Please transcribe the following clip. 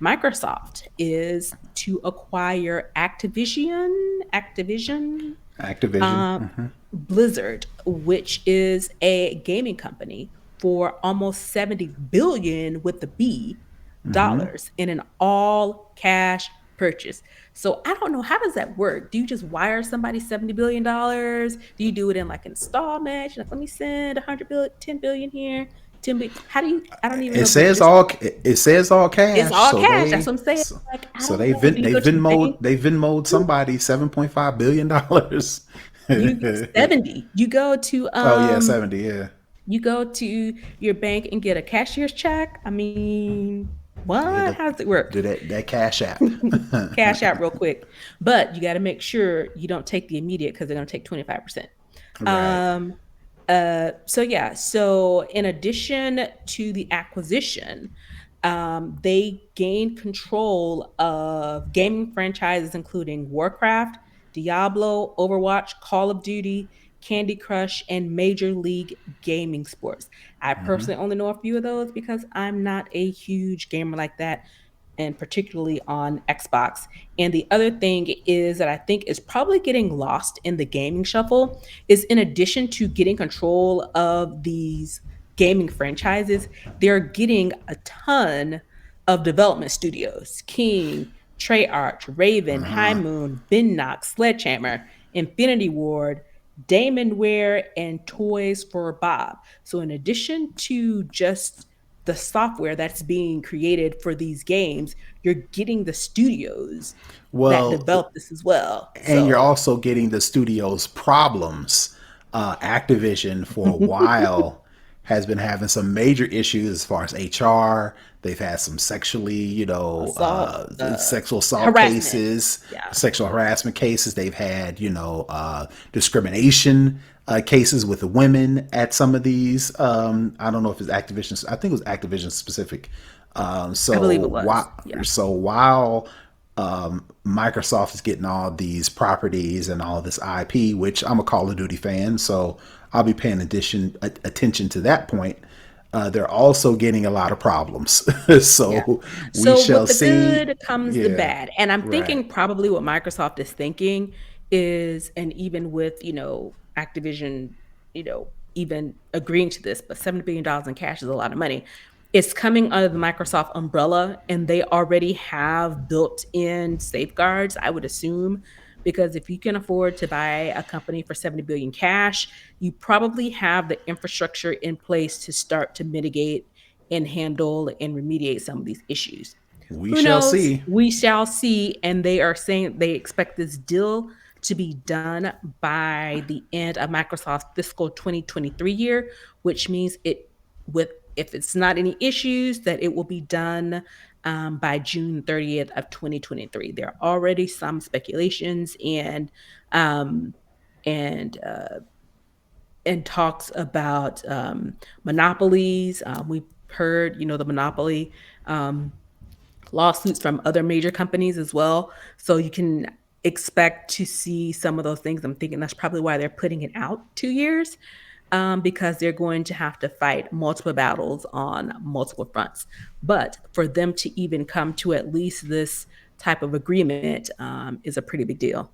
Microsoft is to acquire Activision, Activision. um, Blizzard, which is a gaming company, for almost 70 billion with the B dollars in an all cash purchase. So I don't know, how does that work? Do you just wire somebody $70 billion? Do you do it in like installments? Like, let me send 100 billion, 10 billion here, 10 billion. How do you? I don't even It know the says just. all. It says all It's cash. all So cash. That's what they. I'm saying. So, Like, I so don't know. Do you go to the bank? they Venmoed somebody $7.5 billion. You 70. Oh yeah, 70. Yeah. You go to your bank and get a cashier's check. I mean, Yeah. what? How does it work? Do that cash app. Cash out real quick. But you got to make sure you don't take the immediate, because they're going to take 25%. Right. Um, so yeah, so in addition to the acquisition, they gained control of gaming franchises including Warcraft, Diablo, Overwatch, Call of Duty, Candy Crush, and Major League Gaming Sports. I personally only know a few of those because I'm not a huge gamer like that, and particularly on Xbox. And the other thing is that I think is probably getting lost in the gaming shuffle is, in addition to getting control of these gaming franchises, they're getting a ton of development studios. King, Treyarch, Raven, High Moon, Binnock, Sledgehammer, Infinity Ward, Damonware, and Toys for Bob. So in addition to just the software that's being created for these games, you're getting the studios that Well, develop this as well. and you're So also getting the studio's problems. Activision for a while has been having some major issues as far as HR. They've had some sexually, assault, sexual assault harassment. cases, Yeah. sexual harassment cases. They've had, discrimination cases with the women at some of these. I don't know if it's Activision. I think it was Activision specific. I believe it was. Yeah. So while Microsoft is getting all these properties and all this IP, which I'm a Call of Duty fan, so I'll be paying attention to that point. They're also getting a lot of problems, Yeah. so we So shall with the see. good comes the Yeah, bad. And I'm right. thinking probably what Microsoft is thinking is, and even with, Activision, even agreeing to this, but $70 billion in cash is a lot of money. It's coming under the Microsoft umbrella, and they already have built in safeguards, I would assume, because if you can afford to buy a company for 70 billion cash, you probably have the infrastructure in place to start to mitigate and handle and remediate some of these issues. We Who shall knows? see. We shall see. And they are saying they expect this deal to be done by the end of Microsoft's fiscal 2023 year, which means it with if it's not any issues, that it will be done by June 30th of 2023. There are already some speculations um, and talks about monopolies. We've heard, the monopoly um, lawsuits from other major companies as well. So you can expect to see some of those things. I'm thinking that's probably why they're putting it out 2 years, because they're going to have to fight multiple battles on multiple fronts. But for them to even come to at least this type of agreement is a pretty big deal.